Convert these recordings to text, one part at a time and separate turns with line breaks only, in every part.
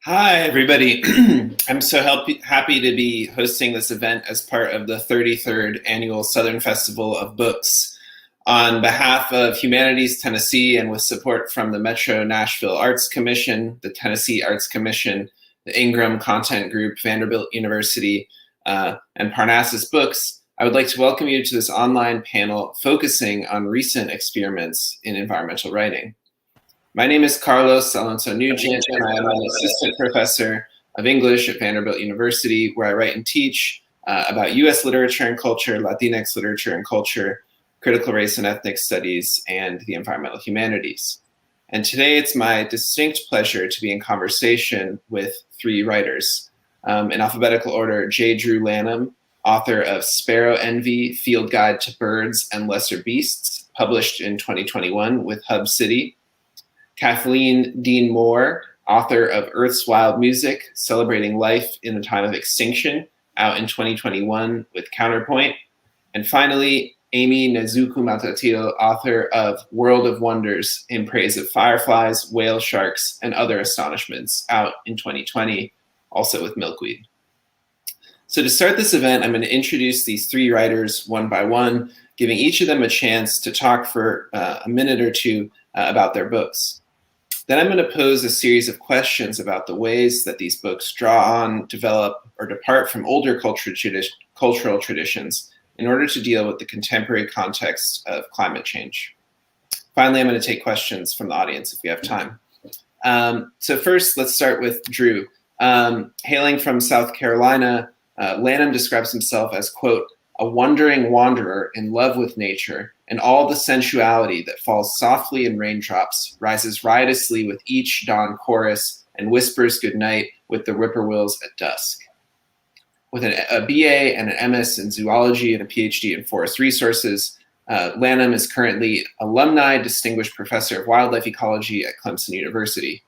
Hi, everybody. I'm so happy to be hosting this event as part of the 33rd Annual Southern Festival of Books. On behalf of Humanities Tennessee and with support from the Metro Nashville Arts Commission, the Tennessee Arts Commission, the Ingram Content Group, Vanderbilt University, and Parnassus Books, I would like to welcome you to this online panel focusing on recent experiments in environmental writing. My name is Carlos Alonso-Nugent, and I am an assistant professor of English at Vanderbilt University, where I write and teach about US literature and culture, Latinx literature and culture, critical race and ethnic studies, and the environmental humanities. And today it's my distinct pleasure to be in conversation with three writers. In alphabetical order, J. Drew Lanham, author of Sparrow Envy, Field Guide to Birds and Lesser Beasts, published in 2021 with Hub City. Kathleen Dean Moore, author of Earth's Wild Music, Celebrating Life in the Time of Extinction, out in 2021 with Counterpoint. And finally, Aimee Nezhukumatathil, author of World of Wonders, in Praise of Fireflies, Whale Sharks, and Other Astonishments, out in 2020, also with Milkweed. So to start this event, I'm going to introduce these three writers one by one, giving each of them a chance to talk for a minute or two about their books. Then I'm going to pose a series of questions about the ways that these books draw on, develop, or depart from older cultural traditions in order to deal with the contemporary context of climate change. Finally, I'm going to take questions from the audience if we have time. So first, let's start with Drew. Hailing from South Carolina, Lanham describes himself as, quote, a wandering wanderer in love with nature, and all the sensuality that falls softly in raindrops rises riotously with each dawn chorus and whispers goodnight with the whippoorwills at dusk. With a BA and an MS in zoology and a PhD in forest resources, Lanham is currently alumni distinguished professor of wildlife ecology at Clemson University.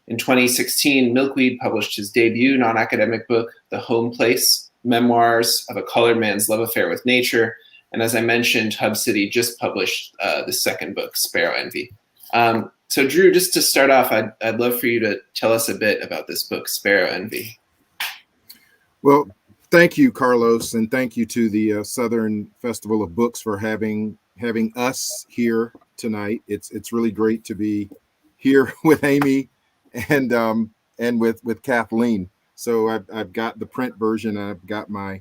In 2016, Milkweed published his debut non-academic book, The Home Place, Memoirs of a Colored Man's Love Affair with Nature. And as I mentioned, Hub City just published the second book, Sparrow Envy. So Drew, just to start off, I'd love for you to tell us a bit about this book, Sparrow Envy.
Well, thank you, Carlos, and thank you to the Southern Festival of Books for having us here tonight. It's really great to be here with Aimee and with Kathleen. So I've got the print version, and I've got my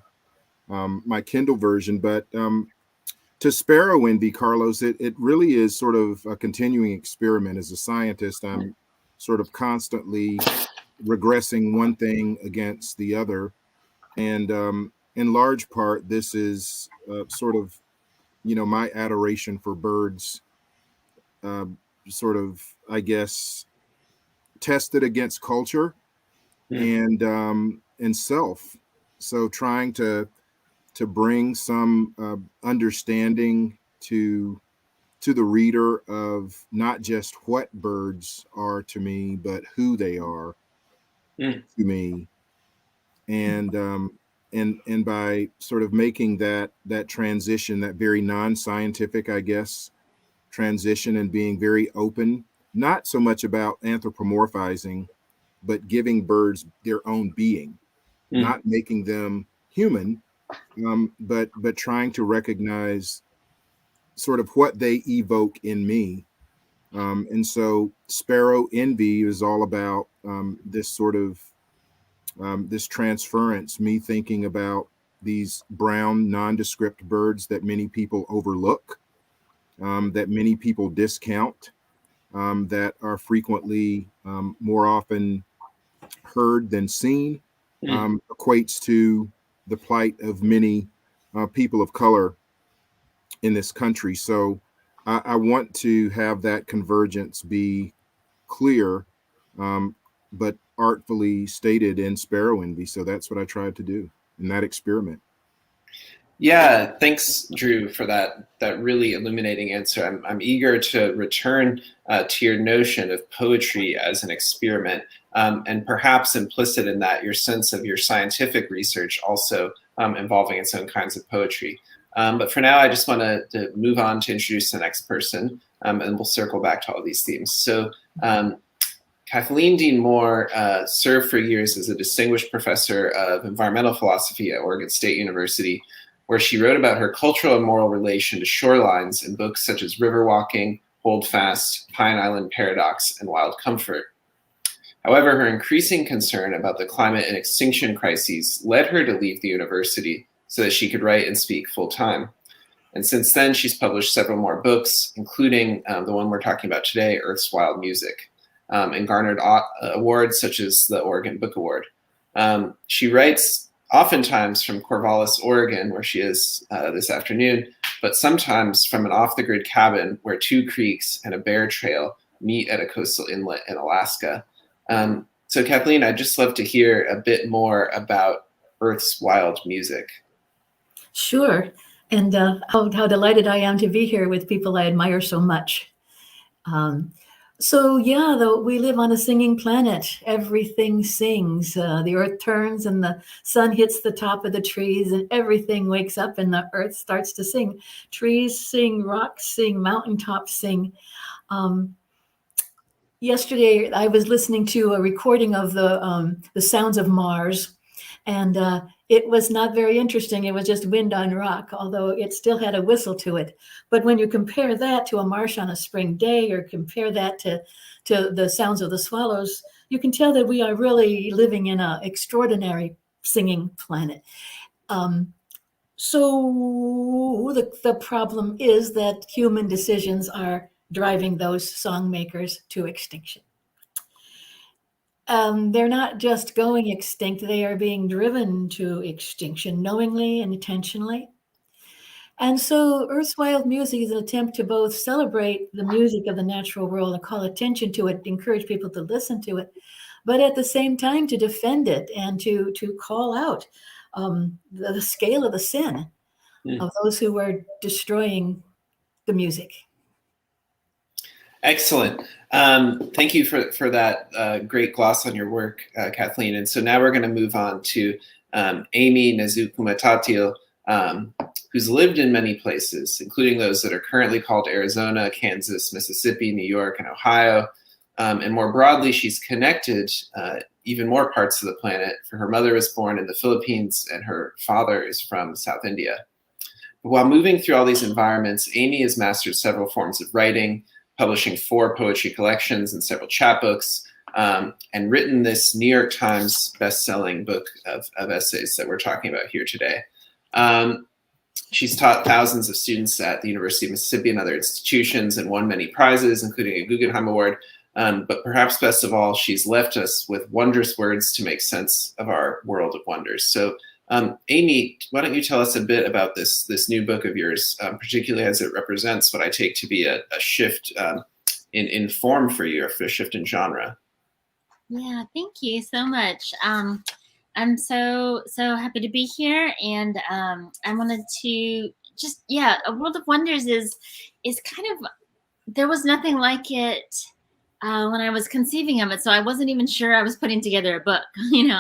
my Kindle version. But to Sparrow Envy, Carlos, it really is sort of a continuing experiment. As a scientist, I'm sort of constantly regressing one thing against the other. And in large part, this is sort of, my adoration for birds, sort of, I guess, tested against culture and self. So trying to bring some understanding to the reader of not just what birds are to me, but who they are to me. And by sort of making that transition, that very non-scientific, I guess, transition, and being very open, not so much about anthropomorphizing, but giving birds their own being, not making them human, but trying to recognize sort of what they evoke in me. And so Sparrow Envy is all about this sort of this transference, me thinking about these brown nondescript birds that many people overlook, that many people discount, that are frequently more often heard than seen, equates to the plight of many people of color in this country. So I want to have that convergence be clear, but artfully stated in Sparrow Envy. So that's what I tried to do in that experiment.
Yeah, thanks, Drew, for that really illuminating answer. I'm eager to return to your notion of poetry as an experiment, and perhaps implicit in that your sense of your scientific research also involving its own kinds of poetry. But for now, I just want to move on to introduce the next person, and we'll circle back to all these themes. So Kathleen Dean Moore served for years as a distinguished professor of environmental philosophy at Oregon State University, where she wrote about her cultural and moral relation to shorelines in books such as River Walking, Hold Fast, Pine Island Paradox, and Wild Comfort. However, her increasing concern about the climate and extinction crises led her to leave the university so that she could write and speak full-time. And since then, she's published several more books, including the one we're talking about today, Earth's Wild Music, and garnered awards such as the Oregon Book Award. She writes oftentimes from Corvallis, Oregon, where she is this afternoon, but sometimes from an off-the-grid cabin where two creeks and a bear trail meet at a coastal inlet in Alaska. So Kathleen, I'd just love to hear a bit more about Earth's Wild Music.
Sure. And how delighted I am to be here with people I admire so much. We live on a singing planet. Everything sings. The earth turns and the sun hits the top of the trees and everything wakes up and the earth starts to sing. Trees sing, rocks sing, mountaintops sing. Yesterday, I was listening to a recording of the sounds of Mars, and it was not very interesting. It was just wind on rock, although it still had a whistle to it. But when you compare that to a marsh on a spring day, or compare that to the sounds of the swallows, you can tell that we are really living in an extraordinary singing planet. So the problem is that human decisions are driving those song makers to extinction. They're not just going extinct, they are being driven to extinction knowingly and intentionally. And so Earth's Wild Music is an attempt to both celebrate the music of the natural world and call attention to it, encourage people to listen to it, but at the same time to defend it and to call out the scale of the sin of those who are destroying the music.
Excellent. Thank you for that great gloss on your work, Kathleen. And so now we're going to move on to Aimee Nezhukumatathil, who's lived in many places, including those that are currently called Arizona, Kansas, Mississippi, New York, and Ohio. And more broadly, she's connected even more parts of the planet, for her mother was born in the Philippines and her father is from South India. While moving through all these environments, Aimee has mastered several forms of writing, publishing 4 poetry collections and several chapbooks, and written this New York Times best-selling book of essays that we're talking about here today. She's taught thousands of students at the University of Mississippi and other institutions and won many prizes, including a Guggenheim Award. But perhaps best of all, she's left us with wondrous words to make sense of our world of wonders. So Aimee, why don't you tell us a bit about this new book of yours, particularly as it represents what I take to be a shift in form for you, or a shift in genre?
Yeah, thank you so much. I'm so happy to be here, and I wanted to just, A World of Wonders is kind of, there was nothing like it when I was conceiving of it, so I wasn't even sure I was putting together a book.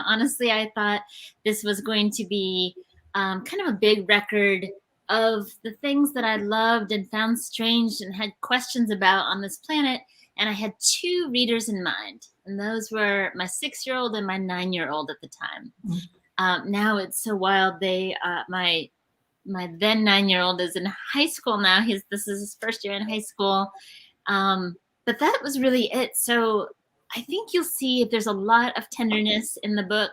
Honestly, I thought this was going to be kind of a big record of the things that I loved and found strange and had questions about on this planet. And I had 2 readers in mind, and those were my 6-year-old and my 9-year-old at the time. Now it's so wild. My then 9-year-old is in high school now. This is his first year in high school. But that was really it. So I think you'll see there's a lot of tenderness in the book.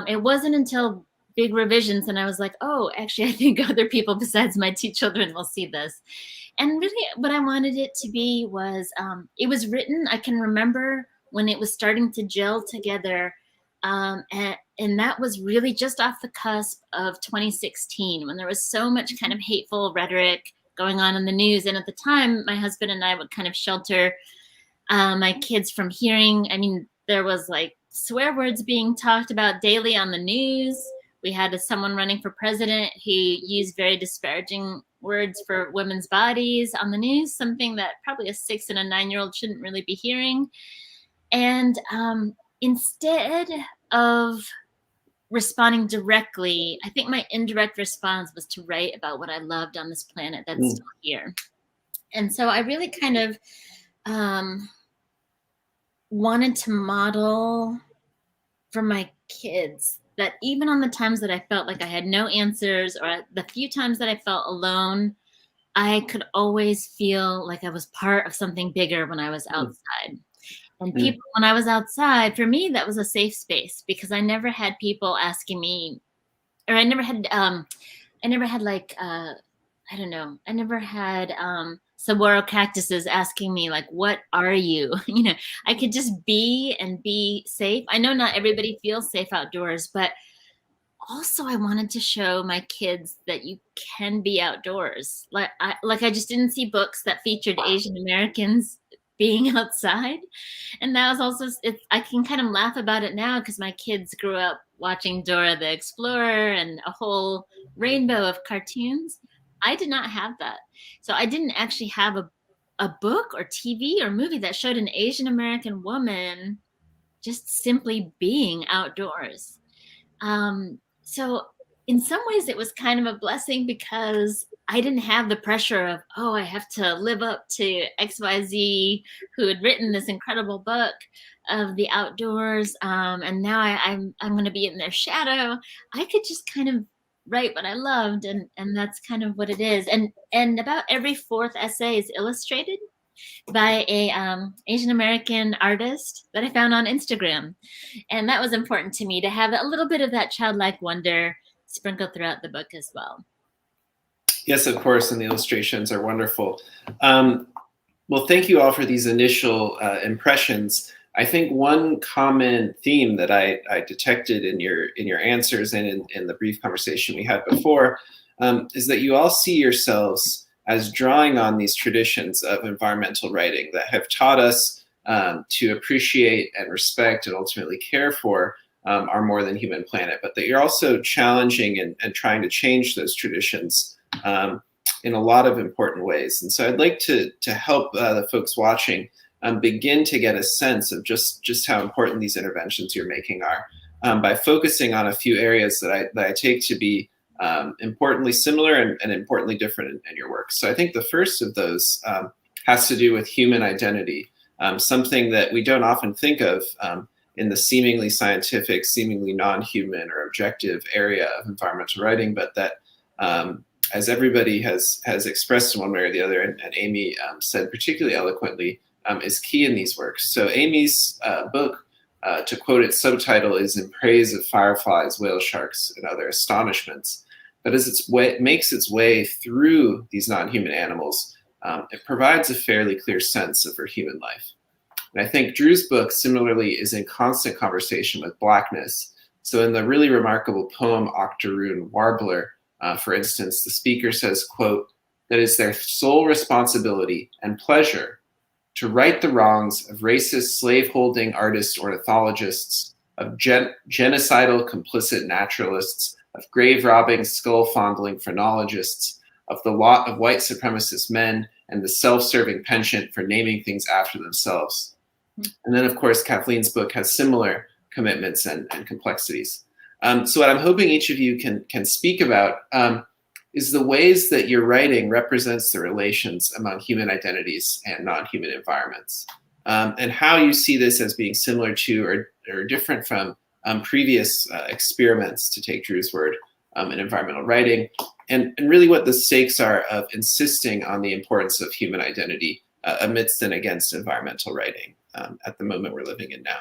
It wasn't until big revisions and I was like, oh, actually, I think other people besides my 2 children will see this. And really what I wanted it to be was, it was written, I can remember when it was starting to gel together. And that was really just off the cusp of 2016, when there was so much kind of hateful rhetoric going on in the news. And at the time, my husband and I would kind of shelter my kids from hearing. I mean, there was like swear words being talked about daily on the news. We had someone running for president who used very disparaging words for women's bodies on the news, something that probably a 6 and a 9-year-old shouldn't really be hearing. And instead of responding directly, I think my indirect response was to write about what I loved on this planet that's still here. And so I really kind of wanted to model for my kids that even on the times that I felt like I had no answers, or the few times that I felt alone, I could always feel like I was part of something bigger when I was outside. And people, when I was outside, for me, that was a safe space because I never had people asking me, or I never had like, I don't know, I never had saguaro cactuses asking me like, what are you? I could just be and be safe. I know not everybody feels safe outdoors, but also I wanted to show my kids that you can be outdoors. Like I just didn't see books that featured Asian Americans being outside. And that was also, I can kind of laugh about it now because my kids grew up watching Dora the Explorer and a whole rainbow of cartoons. I did not have that. So I didn't actually have a book or TV or movie that showed an Asian American woman just simply being outdoors. So in some ways it was kind of a blessing because I didn't have the pressure of, oh, I have to live up to XYZ who had written this incredible book of the outdoors. And now I'm going to be in their shadow. I could just kind of write what I loved. And that's kind of what it is. And about every fourth essay is illustrated by a Asian American artist that I found on Instagram. And that was important to me to have a little bit of that childlike wonder sprinkled throughout the book as well.
Yes, of course, and the illustrations are wonderful. Well, thank you all for these initial impressions. I think one common theme that I detected in your answers and in the brief conversation we had before is that you all see yourselves as drawing on these traditions of environmental writing that have taught us to appreciate and respect and ultimately care for our more than human planet, but that you're also challenging and trying to change those traditions in a lot of important ways. And so I'd like to help the folks watching begin to get a sense of just how important these interventions you're making are by focusing on a few areas that I take to be importantly similar and importantly different in your work. So I think the first of those has to do with human identity, something that we don't often think of in the seemingly scientific, seemingly non-human or objective area of environmental writing, but that as everybody has expressed in one way or the other, and Aimee said particularly eloquently, is key in these works. So Aimee's book, to quote its subtitle, is In Praise of Fireflies, Whale Sharks, and Other Astonishments. But as it makes its way through these non-human animals, it provides a fairly clear sense of her human life. And I think Drew's book similarly is in constant conversation with blackness. So in the really remarkable poem Octoroon Warbler, for instance, the speaker says, quote, that it's their sole responsibility and pleasure to right the wrongs of racist slaveholding artist ornithologists, of genocidal complicit naturalists, of grave-robbing, skull-fondling phrenologists, of the lot of white supremacist men, and the self-serving penchant for naming things after themselves. And then, of course, Kathleen's book has similar commitments and complexities. So what I'm hoping each of you can speak about is the ways that your writing represents the relations among human identities and non-human environments, and how you see this as being similar to or different from previous experiments, to take Drew's word, in environmental writing, and really what the stakes are of insisting on the importance of human identity amidst and against environmental writing at the moment we're living in now.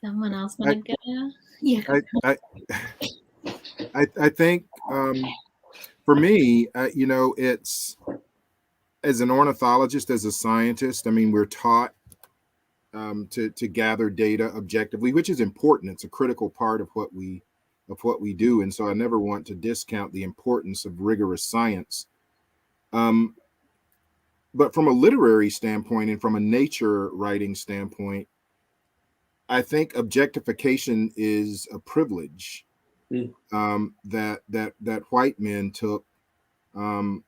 Someone else want to go? Yeah.
I think for me, it's, as an ornithologist, as a scientist, I mean, we're taught to gather data objectively, which is important. It's a critical part of what we do. And so I never want to discount the importance of rigorous science. But from a literary standpoint and from a nature writing standpoint, I think objectification is a privilege that white men took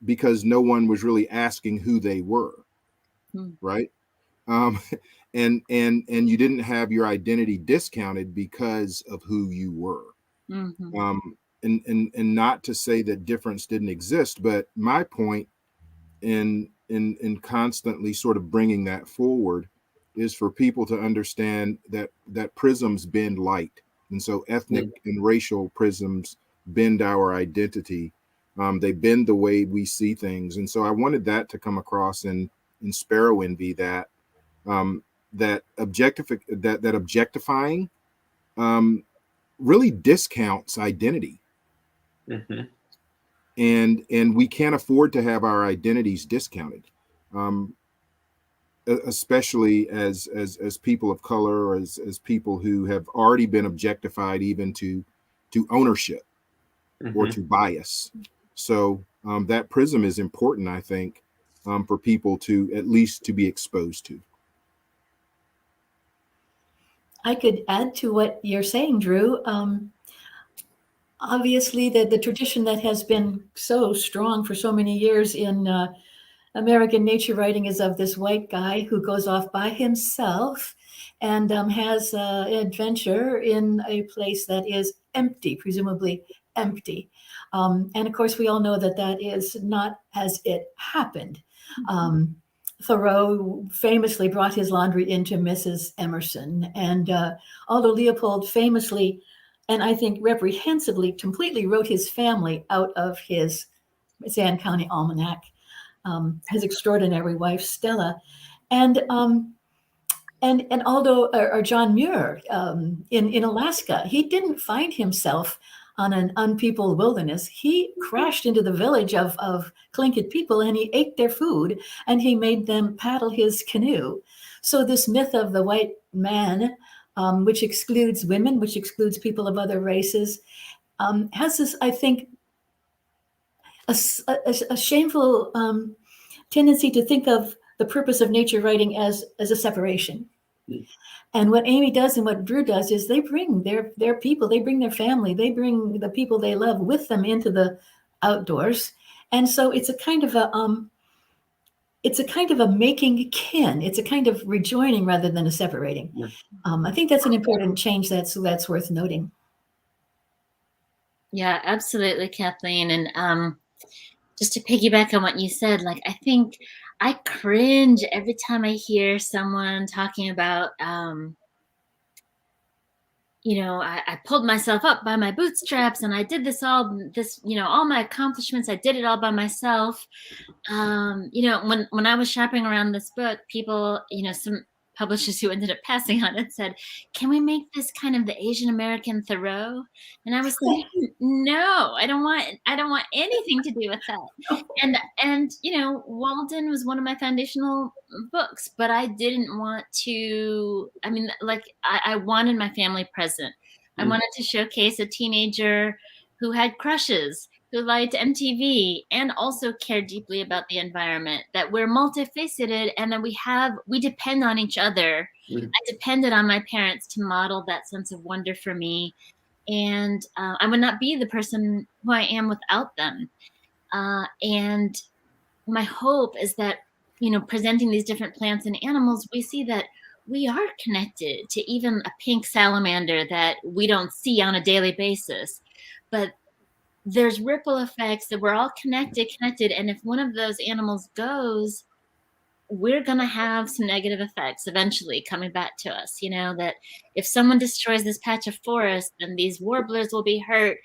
because no one was really asking who they were, right? And you didn't have your identity discounted because of who you were. and not to say that difference didn't exist, but my point in constantly sort of bringing that forward is for people to understand that prisms bend light, and so ethnic and racial prisms bend our identity. They bend the way we see things, and so I wanted that to come across in Sparrow Envy, that that objectifying really discounts identity.
Mm-hmm.
And we can't afford to have our identities discounted, especially as people of color, or as people who have already been objectified even to ownership or to bias. So that prism is important, I think, for people to at least to be exposed to.
I could add to what you're saying, Drew. Obviously, the tradition that has been so strong for so many years in American nature writing is of this white guy who goes off by himself and has an adventure in a place that is empty, presumably empty. And of course, we all know that that is not as it happened. Thoreau famously brought his laundry into Mrs. Emerson, and Aldo Leopold famously, and I think reprehensibly, completely wrote his family out of his San County Almanac, his extraordinary wife Stella, and Aldo or John Muir in Alaska, he didn't find himself on an unpeopled wilderness. He crashed into the village of Tlingit people, and he ate their food, and he made them paddle his canoe. So this myth of the white man, which excludes women, which excludes people of other races, has this, I think, a shameful tendency to think of the purpose of nature writing as a separation. And what Aimee does and what Drew does is they bring their people, they bring their family, they bring the people they love with them into the outdoors. And so it's a kind of a making kin. It's a kind of rejoining rather than a separating.
Yeah.
I think that's an important change that's worth noting.
Yeah, absolutely, Kathleen. And just to piggyback on what you said, like, I think I cringe every time I hear someone talking about, I pulled myself up by my bootstraps and I did all my accomplishments, I did it all by myself. When I was shopping around this book, people, some publishers who ended up passing on it said, can we make this kind of the Asian American Thoreau? And I was thinking, no, I don't want anything to do with that. And Walden was one of my foundational books, but I didn't want to, I wanted my family present. I wanted to showcase a teenager who had crushes, who liked MTV, and also cared deeply about the environment, that we're multifaceted and that we depend on each other. I depended on my parents to model that sense of wonder for me. And I would not be the person who I am without them. And my hope is that, presenting these different plants and animals, we see that we are connected to even a pink salamander that we don't see on a daily basis. But there's ripple effects, that we're all connected. And if one of those animals goes, we're going to have some negative effects eventually coming back to us. That if someone destroys this patch of forest, then these warblers will be hurt.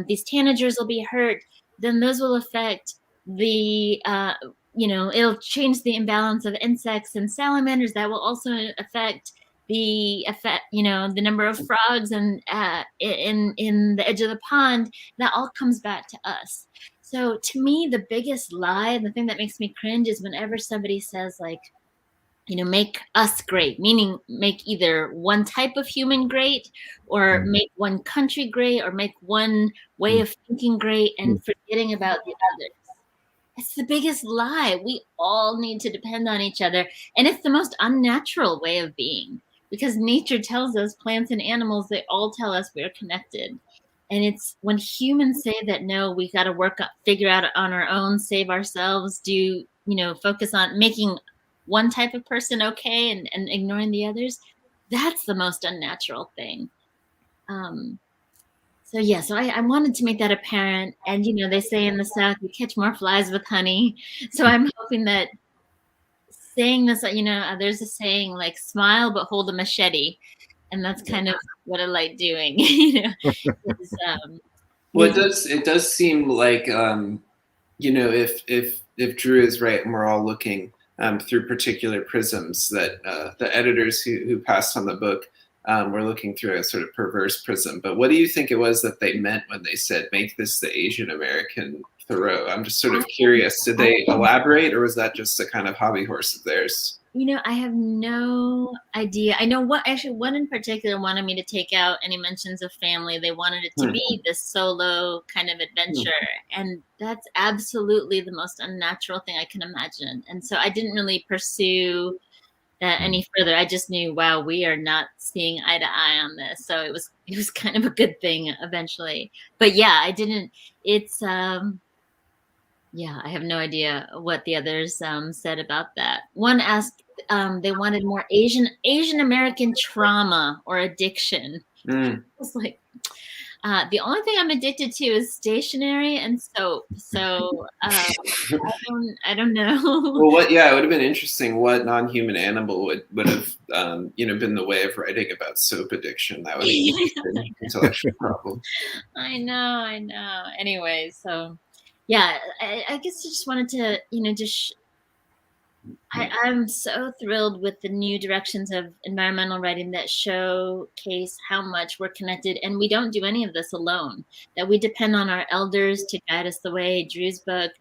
These tanagers will be hurt. Then those will affect it'll change the imbalance of insects and salamanders. That will also affect the number of frogs and in the edge of the pond. That all comes back to us. So to me, the biggest lie, the thing that makes me cringe, is whenever somebody says, like, make us great, meaning make either one type of human great, or make one country great, or make one way of thinking great, and forgetting about the others. It's the biggest lie. We all need to depend on each other. And it's the most unnatural way of being, because nature tells us, plants and animals, they all tell us we're connected. And it's when humans say that, no, we got to figure out it on our own, save ourselves, focus on making one type of person okay and ignoring the others. That's the most unnatural thing. so I wanted to make that apparent. And, they say in the South, you catch more flies with honey. So I'm hoping that saying this, there's a saying like smile, but hold a machete. And that's kind of what I like doing, is,
Well, it does seem like, if Drew is right and we're all looking through particular prisms, that the editors who passed on the book were looking through a sort of perverse prism. But what do you think it was that they meant when they said, make this the Asian American Thoreau? I'm just sort of curious. Did they elaborate, or was that just a kind of hobby horse of theirs?
I have no idea. I know one in particular wanted me to take out any mentions of family. They wanted it to be this solo kind of adventure. And that's absolutely the most unnatural thing I can imagine. And so I didn't really pursue that any further. I just knew, wow, we are not seeing eye to eye on this. So it was kind of a good thing eventually. But yeah, it's, I have no idea what the others said about that. One asked, they wanted more Asian American trauma or addiction. I was like, the only thing I'm addicted to is stationery and soap. So I don't know.
Well, it would have been interesting. What non-human animal would have been the way of writing about soap addiction? That would be an intellectual problem.
I know. Anyway, so. Yeah, I guess I just wanted to, I'm so thrilled with the new directions of environmental writing that showcase how much we're connected, and we don't do any of this alone, that we depend on our elders to guide us the way. Drew's book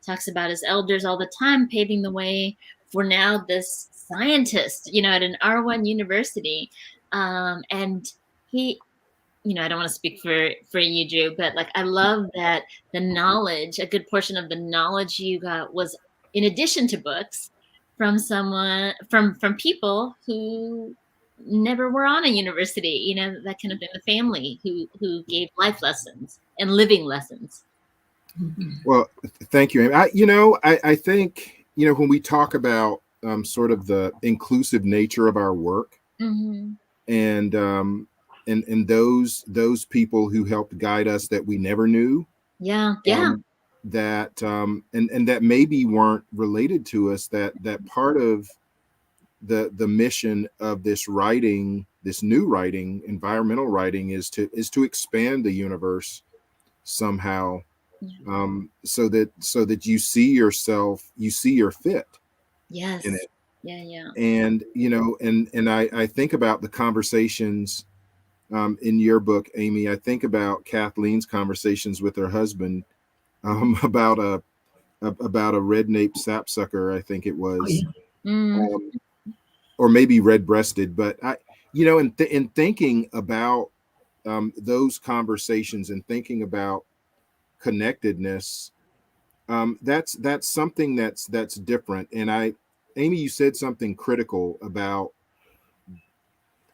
talks about his elders all the time, paving the way for now this scientist, at an R1 university. And he, I don't want to speak for you, Drew, but I love that the knowledge, a good portion of the knowledge you got was in addition to books from from people who never were on a university, that kind of in the family who gave life lessons and living lessons.
Well, thank you, Aimee. I think, when we talk about sort of the inclusive nature of our work, and those people who helped guide us that we never knew, that and that maybe weren't related to us, that part of the mission of this writing, this new writing, environmental writing, is to expand the universe somehow, so that you see yourself, you see your fit in it. And and I think about the conversations in your book, Aimee. I think about Kathleen's conversations with her husband about a red-naped sapsucker, I think it was, or maybe red-breasted. But in thinking about those conversations and thinking about connectedness, that's something that's different. And Aimee, you said something critical about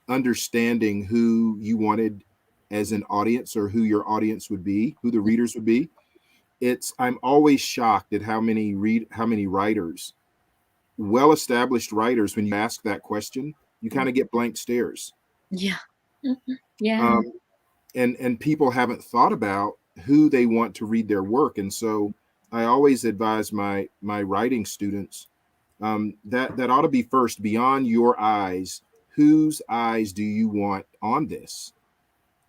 understanding who you wanted as an audience, or who your audience would be, who the readers would be. I'm always shocked at how many writers, well-established writers, when you ask that question, you kind of get blank stares. And people haven't thought about who they want to read their work. And so I always advise my writing students that ought to be first, beyond your eyes, whose eyes do you want on this?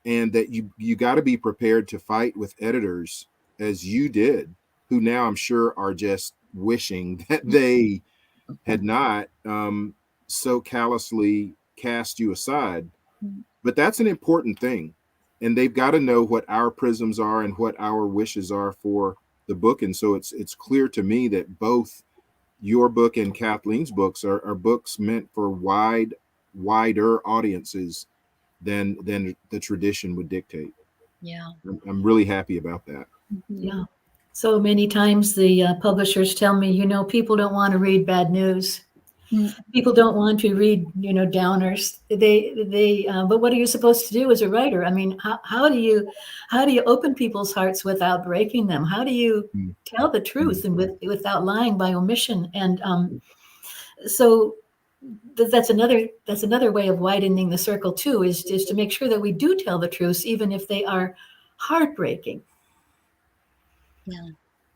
And that you got to be prepared to fight with editors, as you did, who now I'm sure are just wishing that they had not so callously cast you aside. But that's an important thing. And they've got to know what our prisms are and what our wishes are for the book. And so it's clear to me that both your book and Kathleen's books are books meant for wider audiences than the tradition would dictate. I'm really happy about that.
So many times the publishers tell me, people don't want to read bad news. People don't want to read, downers. But what are you supposed to do as a writer? I mean, how do you open people's hearts without breaking them? How do you tell the truth and without lying by omission? And so that's another way of widening the circle too, is to make sure that we do tell the truth, even if they are heartbreaking.
Yeah.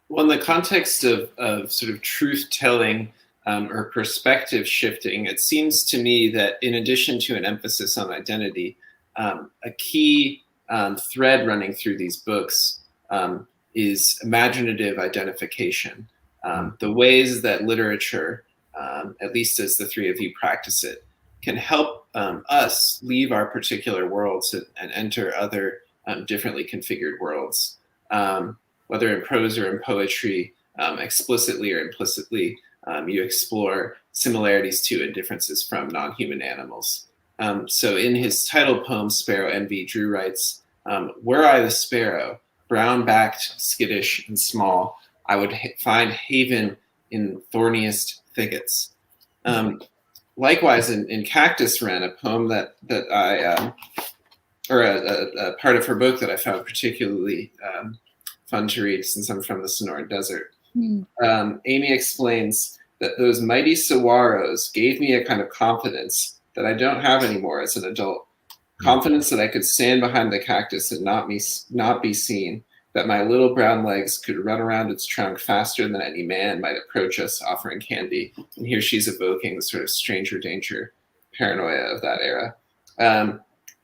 Well, in the context of sort of truth-telling or perspective shifting, it seems to me that in addition to an emphasis on identity, a key thread running through these books is imaginative identification. The ways that literature, at least as the three of you practice it, can help us leave our particular worlds and enter other differently configured worlds. Whether in prose or in poetry, explicitly or implicitly, you explore similarities to and differences from non-human animals. So in his title poem, Sparrow Envy, Drew writes, "Were I the sparrow, brown-backed, skittish, and small, I would find haven in thorniest thickets." Likewise, in Cactus Wren, a poem that I, or a part of her book that I found particularly fun to read since I'm from the Sonoran Desert. Aimee explains that those mighty saguaros gave me a kind of confidence that I don't have anymore as an adult. Confidence that I could stand behind the cactus and not be seen, that my little brown legs could run around its trunk faster than any man might approach us offering candy. And here she's evoking the sort of stranger danger paranoia of that era.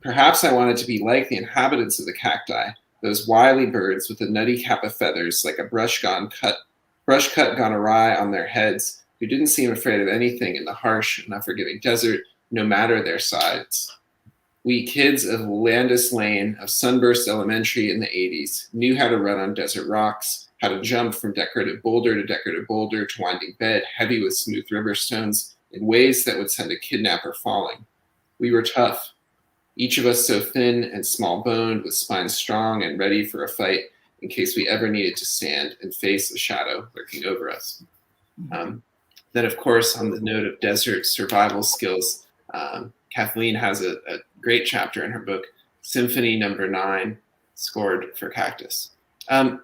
Perhaps I wanted to be like the inhabitants of the cacti, those wily birds with a nutty cap of feathers like a brush cut gone awry on their heads, who didn't seem afraid of anything in the harsh and unforgiving desert, no matter their size. We kids of Landis Lane of Sunburst Elementary in the 80s knew how to run on desert rocks, how to jump from decorative boulder to winding bed heavy with smooth river stones in ways that would send a kidnapper falling. We were tough. Each of us so thin and small-boned, with spines strong and ready for a fight in case we ever needed to stand and face a shadow lurking over us. Then, of course, on the note of desert survival skills, Kathleen has a great chapter in her book, Symphony No. 9, Scored for Cactus. So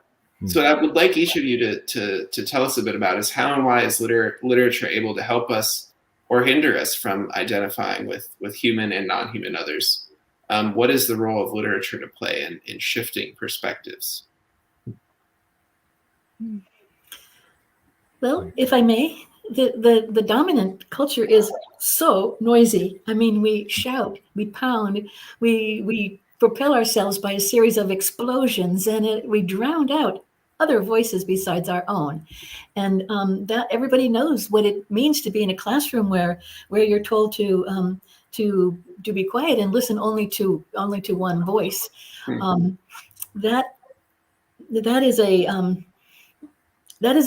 what I would like each of you to tell us a bit about is how and why is literature able to help us or hinder us from identifying with human and non-human others? What is the role of literature to play in shifting perspectives?
Well, if I may, the dominant culture is so noisy. I mean, we shout, we pound, we propel ourselves by a series of explosions, and we drown out other voices besides our own. And that everybody knows what it means to be in a classroom where you're told to be quiet and listen only to one voice. That is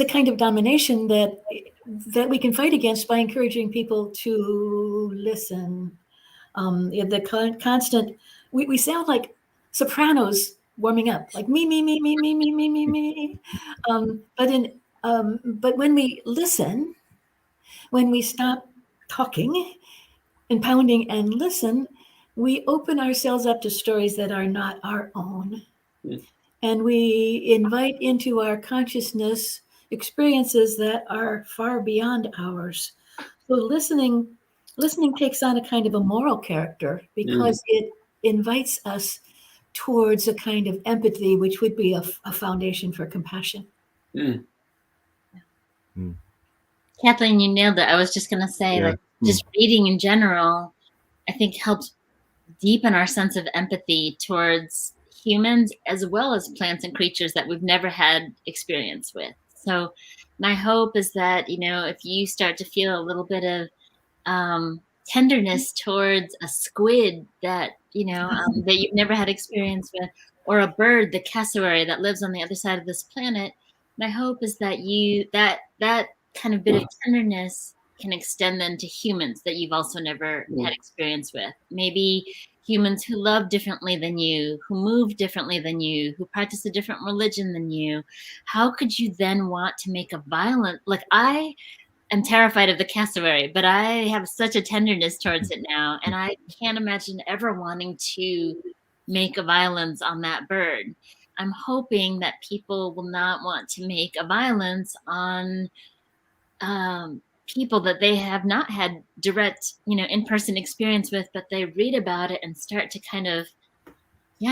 a kind of domination that we can fight against by encouraging people to listen. The constant, we sound like sopranos warming up, like me. But when we listen, when we stop talking and pounding and listen, we open ourselves up to stories that are not our own. And we invite into our consciousness experiences that are far beyond ours. So listening takes on a kind of a moral character because it invites us towards a kind of empathy, which would be a foundation for compassion.
Kathleen, you nailed it. I was just going to say, like, just reading in general, I think helps deepen our sense of empathy towards humans as well as plants and creatures that we've never had experience with. So my hope is that, if you start to feel a little bit of tenderness towards a squid that, that you've never had experience with, or a bird, the cassowary that lives on the other side of this planet, my hope is that that kind of bit of tenderness can extend then to humans that you've also never had experience with. Maybe humans who love differently than you, who move differently than you, who practice a different religion than you. How could you then want to make a violent, like I am terrified of the cassowary, but I have such a tenderness towards it now. And I can't imagine ever wanting to make a violence on that bird. I'm hoping that people will not want to make a violence on people that they have not had direct, in-person experience with, but they read about it and start to kind of,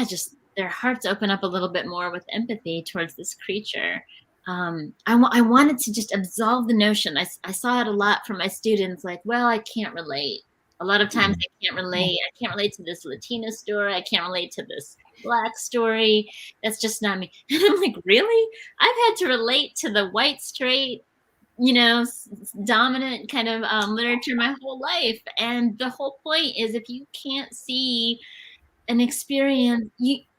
just their hearts open up a little bit more with empathy towards this creature. I wanted to just absolve the notion. I saw it a lot from my students, like, well, I can't relate. A lot of times I can't relate. I can't relate to this Latina story. I can't relate to this Black story. That's just not me. And I'm like, really? I've had to relate to the white, straight, dominant kind of literature my whole life. And the whole point is, if you can't see an experience,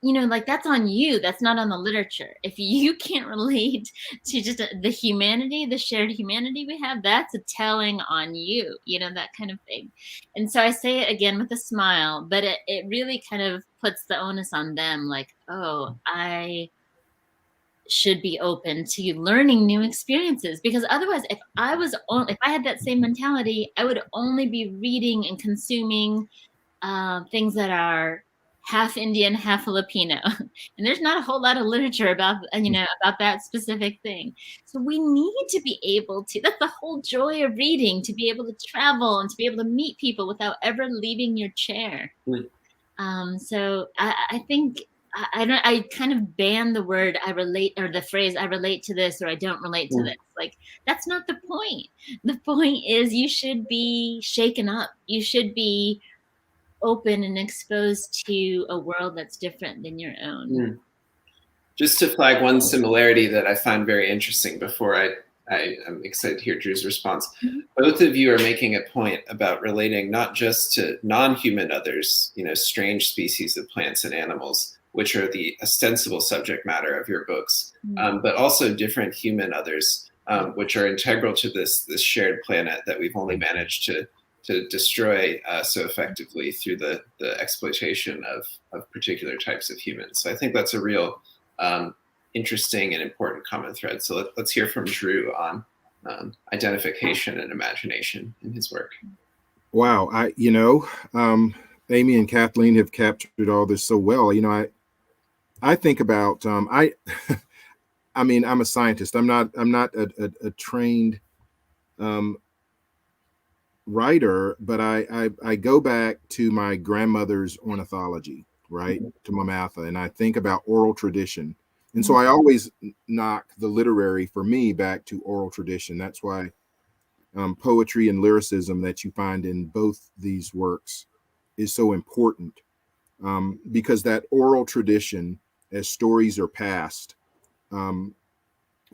like, that's on you. That's not on the literature. If you can't relate to just the humanity, the shared humanity we have, that's a telling on you, that kind of thing. And so I say it again with a smile, but it really kind of puts the onus on them, like, oh, I should be open to learning new experiences, because otherwise, if I had that same mentality, I would only be reading and consuming things that are half Indian, half Filipino, and there's not a whole lot of literature about that specific thing. So we need to be able to. That's the whole joy of reading: to be able to travel and to be able to meet people without ever leaving your chair. So I think I kind of ban the word I relate, or the phrase I relate to this, or I don't relate to this. Like, that's not the point. The point is you should be shaken up. You should be open and exposed to a world that's different than your own.
Just to flag one similarity that I find very interesting before I'm excited to hear Drew's response. Both of you are making a point about relating not just to non-human others, strange species of plants and animals, which are the ostensible subject matter of your books, but also different human others, which are integral to this shared planet that we've only managed to destroy so effectively through the exploitation of particular types of humans. So I think that's a real interesting and important common thread. So let's hear from Drew on identification and imagination in his work.
Wow, Aimee and Kathleen have captured all this so well. I think about I mean, I'm a scientist. I'm not a trained writer, but I go back to my grandmother's ornithology, right, to Mamatha, and I think about oral tradition. And so I always knock the literary, for me, back to oral tradition. That's why poetry and lyricism that you find in both these works is so important, because that oral tradition, as stories are passed from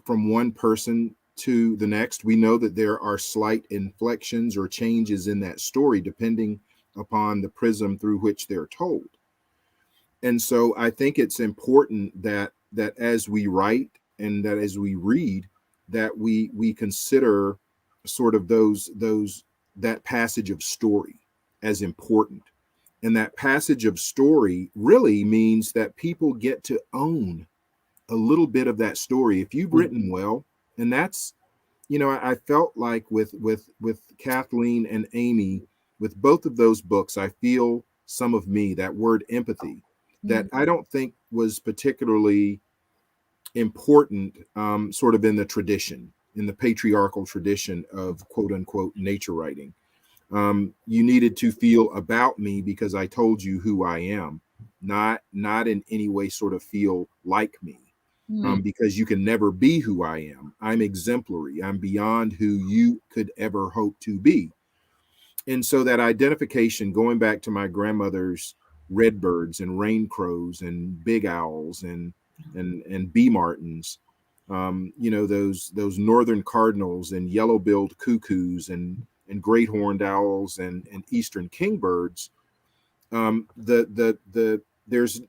one person to the next, we know that there are slight inflections or changes in that story depending upon the prism through which they're told. And so I think it's important that as we write and that as we read, that we consider sort of that passage of story as important. And that passage of story really means that people get to own a little bit of that story if you've written well. And that's, I felt like with Kathleen and Aimee, with both of those books, I feel some of me, that word empathy, that I don't think was particularly important sort of in the tradition, in the patriarchal tradition of quote unquote nature writing. You needed to feel about me because I told you who I am, not in any way sort of feel like me. Because you can never be who I am. I'm exemplary. I'm beyond who you could ever hope to be. And so that identification, going back to my grandmother's redbirds and rain crows and big owls and bee martins, those northern cardinals and yellow-billed cuckoos and great horned owls and eastern kingbirds, there's,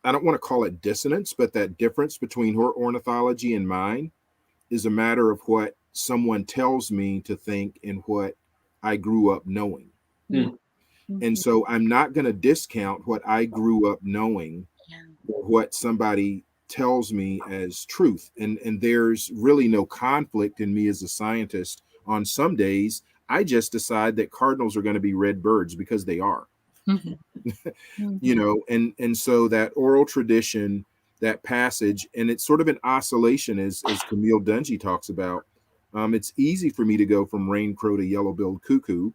I don't want to call it dissonance, but that difference between her ornithology and mine is a matter of what someone tells me to think and what I grew up knowing. And so I'm not going to discount what I grew up knowing or what somebody tells me as truth. And there's really no conflict in me as a scientist. On some days, I just decide that cardinals are going to be red birds because they are. And so that oral tradition, that passage, and it's sort of an oscillation, as Camille Dungy talks about. It's easy for me to go from rain crow to yellow-billed cuckoo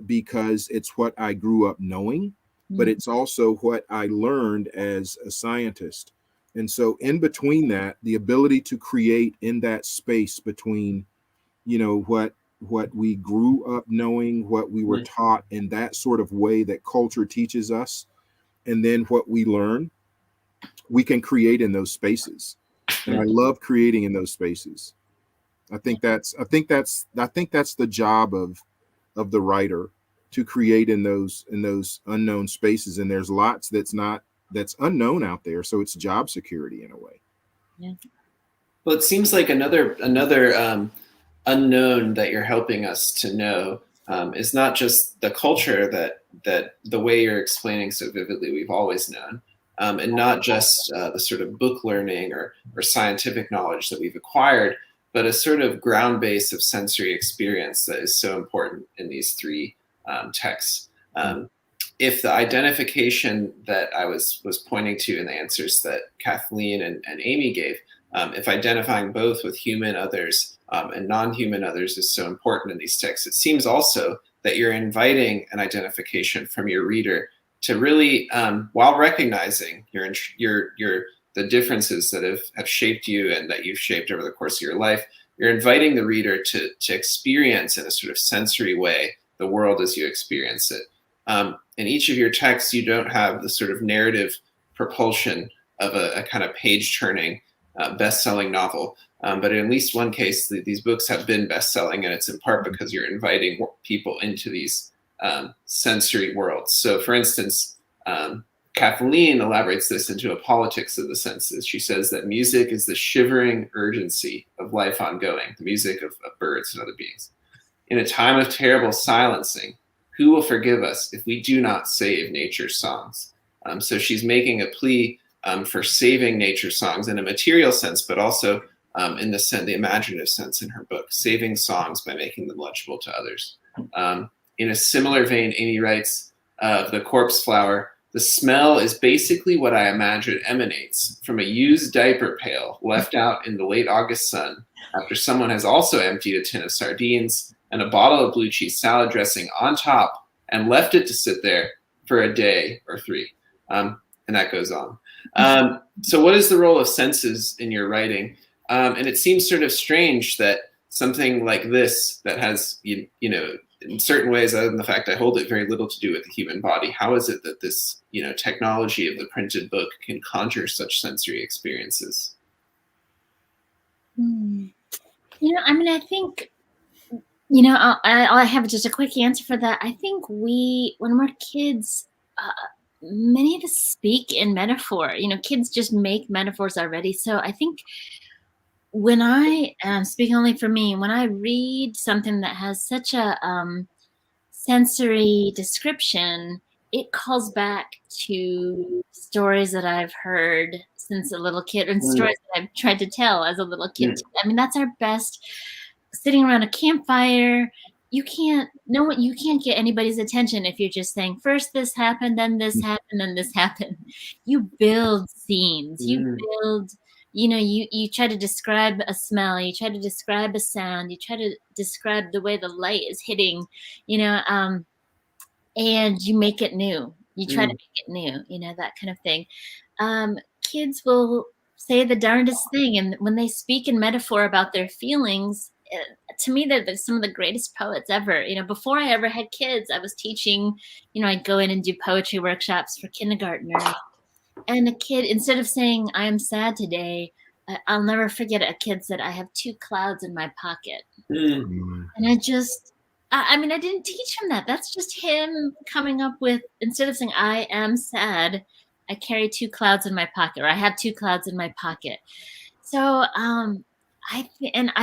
because it's what I grew up knowing. but it's also what I learned as a scientist. And so in between that, the ability to create in that space between, what we grew up knowing, what we were taught in that sort of way that culture teaches us, and then what we learn, we can create in those spaces. And I love creating in those spaces. I think that's the job of the writer, to create in those unknown spaces. And there's lots that's unknown out there. So it's job security in a way.
Yeah.
Well, it seems like another unknown that you're helping us to know is not just the culture that the way you're explaining so vividly we've always known, and not just the sort of book learning or scientific knowledge that we've acquired, but a sort of ground base of sensory experience that is so important in these three texts. If the identification that I was pointing to in the answers that Kathleen and Aimee gave, if identifying both with human others and non-human others is so important in these texts, it seems also that you're inviting an identification from your reader to really, while recognizing the differences that have shaped you and that you've shaped over the course of your life, you're inviting the reader to experience in a sort of sensory way the world as you experience it. In each of your texts, you don't have the sort of narrative propulsion of a kind of page-turning best-selling novel. But in at least one case, these books have been best-selling, and it's in part because you're inviting people into these sensory worlds. So for instance, Kathleen elaborates this into a politics of the senses. She says that music is the shivering urgency of life ongoing, the music of birds and other beings. In a time of terrible silencing, who will forgive us if we do not save nature's songs? So she's making a plea for saving nature's songs in a material sense, but also in the imaginative sense in her book, saving songs by making them legible to others. In a similar vein, Aimee writes of the corpse flower, the smell is basically what I imagine emanates from a used diaper pail left out in the late August sun after someone has also emptied a tin of sardines and a bottle of blue cheese salad dressing on top and left it to sit there for a day or three. And that goes on. So what is the role of senses in your writing? And it seems sort of strange that something like this that has, in certain ways, other than the fact I hold it, very little to do with the human body, how is it that this, technology of the printed book can conjure such sensory experiences?
I think, I have just a quick answer for that. I think when we're kids, many of us speak in metaphor. Kids just make metaphors already. So I think when I speak only for me, when I read something that has such a sensory description, it calls back to stories that I've heard since a little kid and stories that I've tried to tell as a little kid. I mean, that's our best. Sitting around a campfire, you can't get anybody's attention if you're just saying, first this happened, then this happened, then this happened. You build scenes. You build, you try to describe a smell, you try to describe a sound, you try to describe the way the light is hitting, and you make it new. You try to make it new, that kind of thing. Kids will say the darndest thing, and when they speak in metaphor about their feelings, to me, they're some of the greatest poets ever. Before I ever had kids, I was teaching, I'd go in and do poetry workshops for kindergartners. And a kid, instead of saying, I'm sad today, I'll never forget a kid said, I have 2 clouds in my pocket. And I didn't teach him that. That's just him coming up with, instead of saying, I am sad, I carry 2 clouds in my pocket, or I have 2 clouds in my pocket. So, I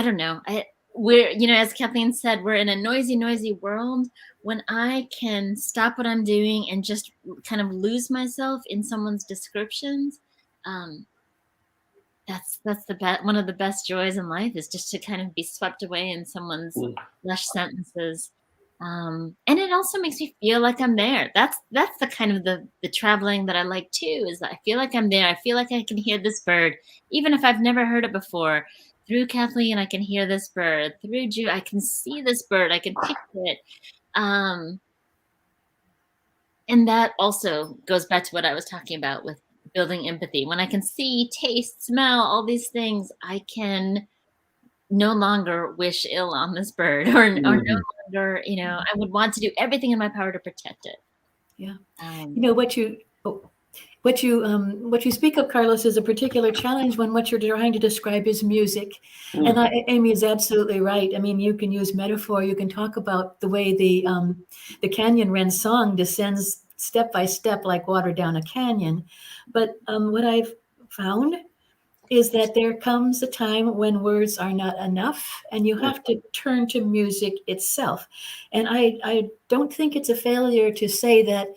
don't know. We're, as Kathleen said, we're in a noisy world. When I can stop what I'm doing and just kind of lose myself in someone's descriptions, that's one of the best joys in life, is just to kind of be swept away in someone's lush sentences. And it also makes me feel like I'm there. That's the kind of the traveling that I like too, is that I feel like I'm there. I feel like I can hear this bird, even if I've never heard it before. Through Kathleen, I can hear this bird. Through Ju, I can see this bird. I can picture it. And that also goes back to what I was talking about with building empathy. When I can see, taste, smell, all these things, I can no longer wish ill on this bird, or no longer, I would want to do everything in my power to protect it.
Yeah. What you speak of, Carlos, is a particular challenge when what you're trying to describe is music. And Aimee is absolutely right. I mean, you can use metaphor. You can talk about the way the canyon wren song descends step by step like water down a canyon. But what I've found is that there comes a time when words are not enough, and you have to turn to music itself. And I don't think it's a failure to say that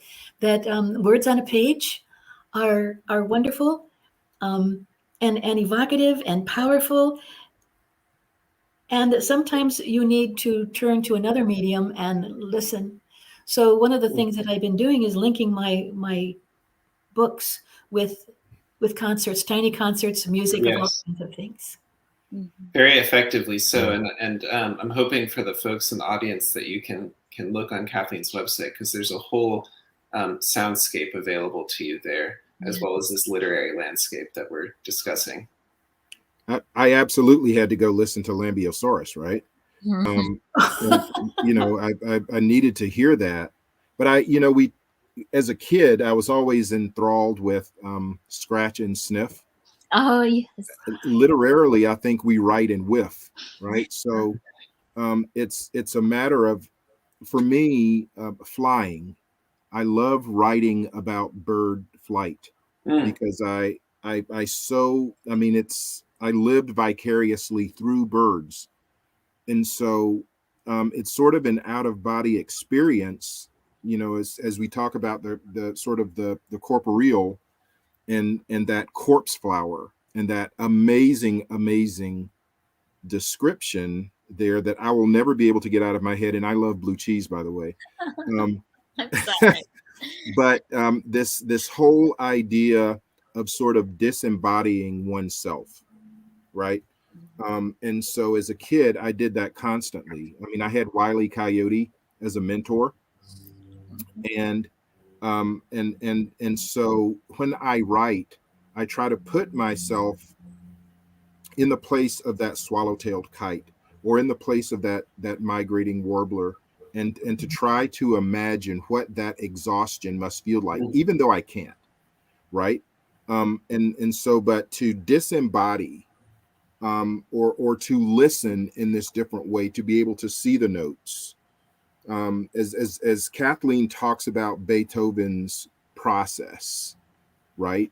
words on a page are wonderful, and evocative and powerful. And sometimes you need to turn to another medium and listen. So one of the things that I've been doing is linking my books with concerts, tiny concerts, music of all kinds of things.
Very effectively so, and I'm hoping for the folks in the audience that you can look on Kathleen's website, because there's a whole soundscape available to you there, as well as this literary landscape that we're discussing.
I absolutely had to go listen to Lambeosaurus, right? And, I needed to hear that, but we, as a kid, I was always enthralled with scratch and sniff.
Oh, yes.
Literarily, I think we write and whiff, right? So it's a matter of, for me, flying. I love writing about bird flight because I lived vicariously through birds. And so it's sort of an out of body experience, as we talk about the sort of the corporeal and that corpse flower and that amazing description there that I will never be able to get out of my head. And I love blue cheese, by the way. But this whole idea of sort of disembodying oneself, right? And so as a kid, I did that constantly. I mean, I had Wile E. Coyote as a mentor, and so when I write, I try to put myself in the place of that swallow-tailed kite, or in the place of that migrating warbler, and to try to imagine what that exhaustion must feel like, even though I can't, right? And so, but to disembody, or to listen in this different way, to be able to see the notes, as Kathleen talks about Beethoven's process, right?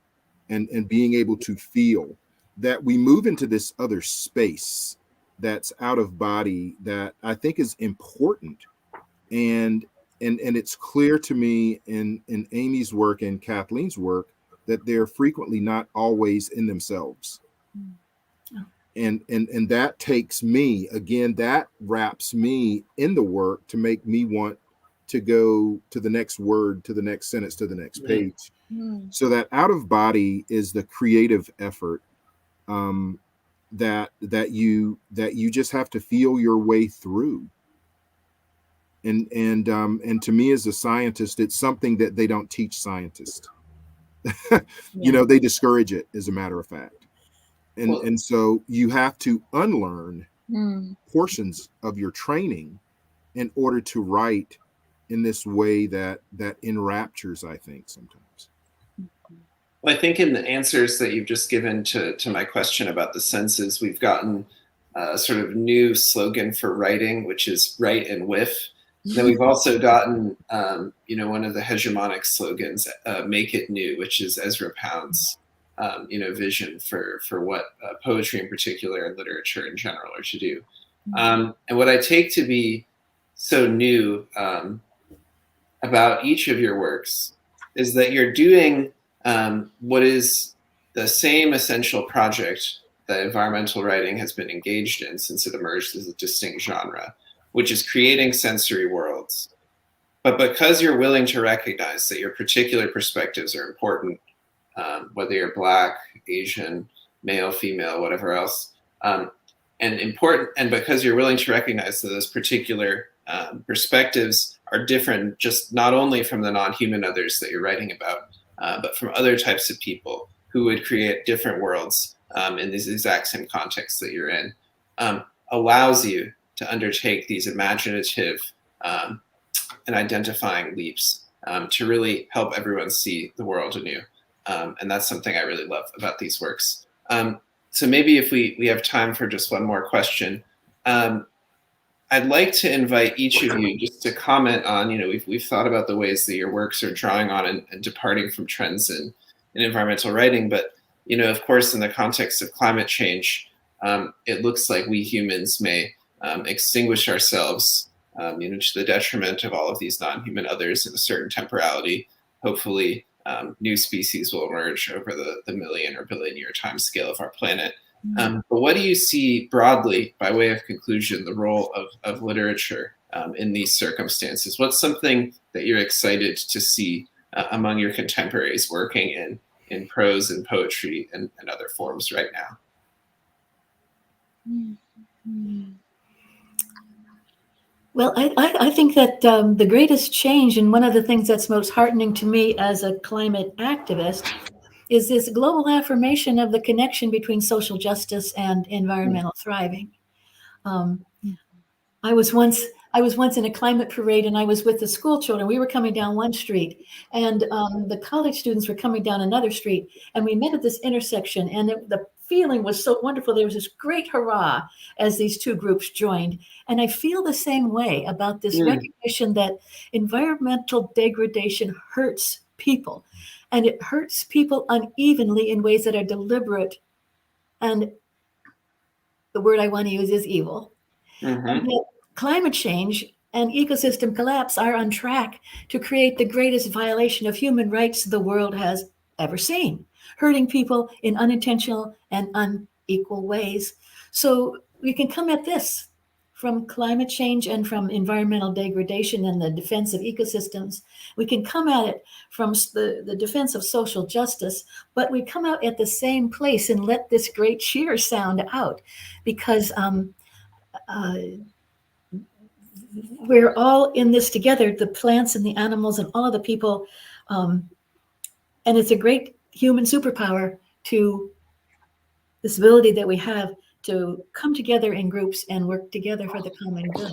And being able to feel that we move into this other space that's out of body, that I think is important. And it's clear to me in Aimee's work and Kathleen's work that they're frequently not always in themselves. And that takes me, again, that wraps me in the work to make me want to go to the next word, to the next sentence, to the next page. So that out of body is the creative effort that you just have to feel your way through. And to me as a scientist, it's something that they don't teach scientists. They discourage it, as a matter of fact. And so you have to unlearn portions of your training in order to write in this way that enraptures, I think, sometimes.
Well, I think in the answers that you've just given to my question about the senses, we've gotten a sort of new slogan for writing, which is write and whiff. Then we've also gotten, one of the hegemonic slogans, make it new, which is Ezra Pound's, vision for what poetry in particular and literature in general are to do. And what I take to be so new about each of your works is that you're doing what is the same essential project that environmental writing has been engaged in since it emerged as a distinct genre, which is creating sensory worlds. But because you're willing to recognize that your particular perspectives are important, whether you're Black, Asian, male, female, whatever else, and because you're willing to recognize that those particular perspectives are different, just not only from the non-human others that you're writing about, but from other types of people who would create different worlds in these exact same contexts that you're in, allows you to undertake these imaginative and identifying leaps to really help everyone see the world anew. And that's something I really love about these works. So maybe if we have time for just one more question, I'd like to invite each of you just to comment on, we've thought about the ways that your works are drawing on and departing from trends in environmental writing, but, of course, in the context of climate change, it looks like we humans may extinguish ourselves, to the detriment of all of these non-human others in a certain temporality. Hopefully, new species will emerge over the million or billion year time scale of our planet. But what do you see broadly, by way of conclusion, the role of literature in these circumstances? What's something that you're excited to see among your contemporaries working in prose and poetry and other forms right now?
Well, I think that the greatest change, and one of the things that's most heartening to me as a climate activist, is this global affirmation of the connection between social justice and environmental thriving. I was once in a climate parade, and I was with the school children. We were coming down one street, and the college students were coming down another street, and we met at this intersection, and the feeling was so wonderful. There was this great hurrah as these two groups joined. And I feel the same way about this recognition that environmental degradation hurts people, and it hurts people unevenly in ways that are deliberate. And the word I want to use is evil. And that climate change and ecosystem collapse are on track to create the greatest violation of human rights the world has ever seen, hurting people in unintentional and unequal ways. So we can come at this from climate change and from environmental degradation and the defense of ecosystems. We can come at it from the defense of social justice, but we come out at the same place and let this great cheer sound out, because we're all in this together, the plants and the animals and all of the people. And it's a great human superpower, to this ability that we have to come together in groups and work together for the common good.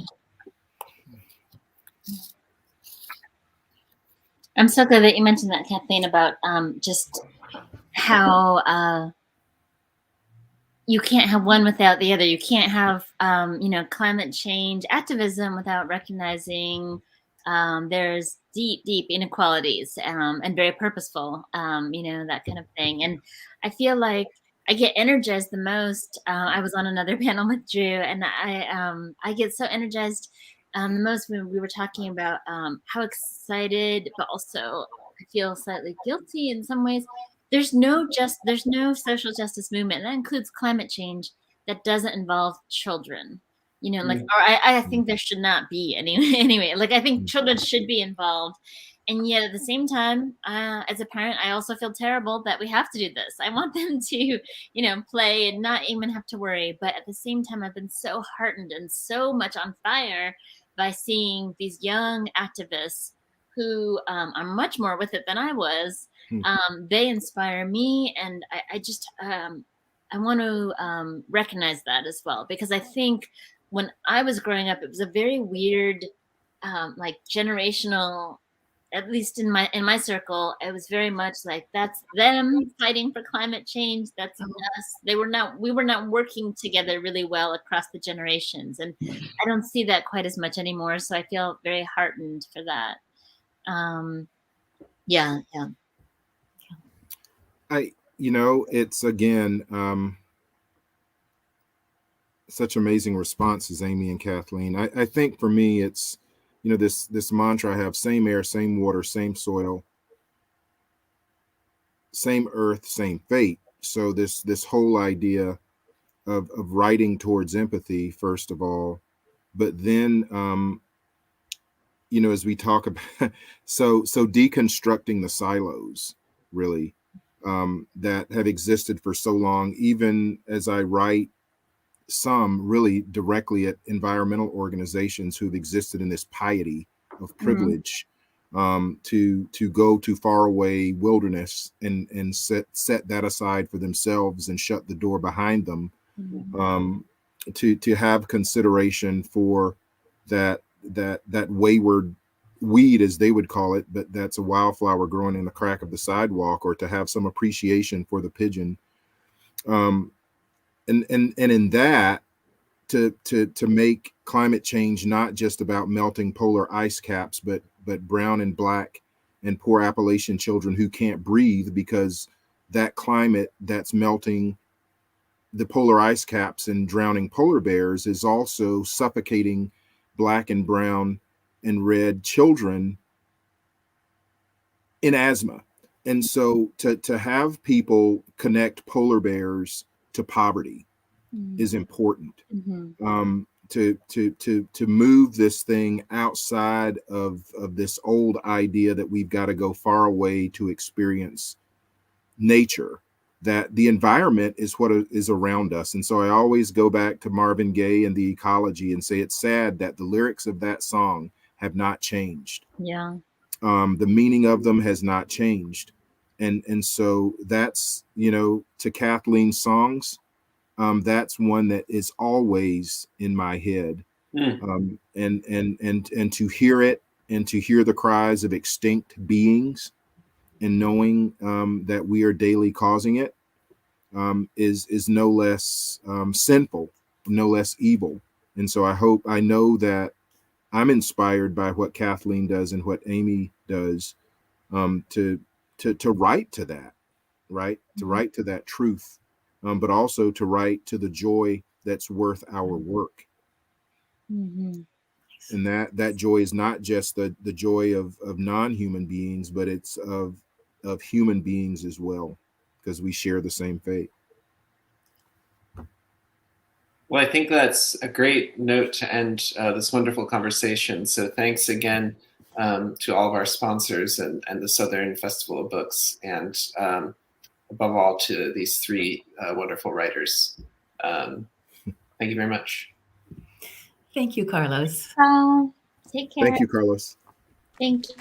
I'm so glad that you mentioned that, Kathleen, about just how you can't have one without the other. You can't have, climate change activism without recognizing there's deep inequalities and very purposeful, that kind of thing. And I feel like I get energized the most. I was on another panel with Drew, and I get so energized the most when we were talking about how excited, but also I feel slightly guilty in some ways. There's no social justice movement, and that includes climate change, that doesn't involve children. Or I think there should not be anyway. Like, I think children should be involved. And yet at the same time, as a parent, I also feel terrible that we have to do this. I want them to, play and not even have to worry. But at the same time, I've been so heartened and so much on fire by seeing these young activists who are much more with it than I was. They inspire me, and I want to recognize that as well, because I think when I was growing up, it was a very weird, generational. At least in my circle, it was very much like, that's them fighting for climate change. That's us. We were not working together really well across the generations, and I don't see that quite as much anymore. So I feel very heartened for that. Yeah.
It's again such amazing responses, Aimee and Kathleen. I think for me, it's this mantra I have: same air, same water, same soil, same earth, same fate. So this whole idea of writing towards empathy, first of all, but then as we talk about so deconstructing the silos, really, that have existed for so long. Even as I write some really directly at environmental organizations who've existed in this piety of privilege, to go to faraway wilderness and set that aside for themselves and shut the door behind them, to have consideration for that wayward weed, as they would call it, but that's a wildflower growing in the crack of the sidewalk, or to have some appreciation for the pigeon. And in that, to make climate change not just about melting polar ice caps, but brown and black and poor Appalachian children who can't breathe because that climate that's melting the polar ice caps and drowning polar bears is also suffocating black and brown and red children in asthma. And so to have people connect polar bears to poverty is important. To move this thing outside of this old idea that we've got to go far away to experience nature, that the environment is what is around us. And so I always go back to Marvin Gaye and the ecology and say it's sad that the lyrics of that song have not changed.
Yeah.
The meaning of them has not changed. And so that's, to Kathleen's songs, that's one that is always in my head. And to hear it, and to hear the cries of extinct beings, and knowing that we are daily causing it, is no less sinful, no less evil. And so I know that I'm inspired by what Kathleen does and what Aimee does, to write to that, right? To write to that truth, but also to write to the joy that's worth our work. And that joy is not just the joy of non-human beings, but it's of human beings as well, because we share the same fate.
Well, I think that's a great note to end this wonderful conversation. So thanks again to all of our sponsors and the Southern Festival of Books, and above all to these three wonderful writers. Thank you very much.
Thank you, Carlos.
Take care.
Thank you, Carlos.
Thank you.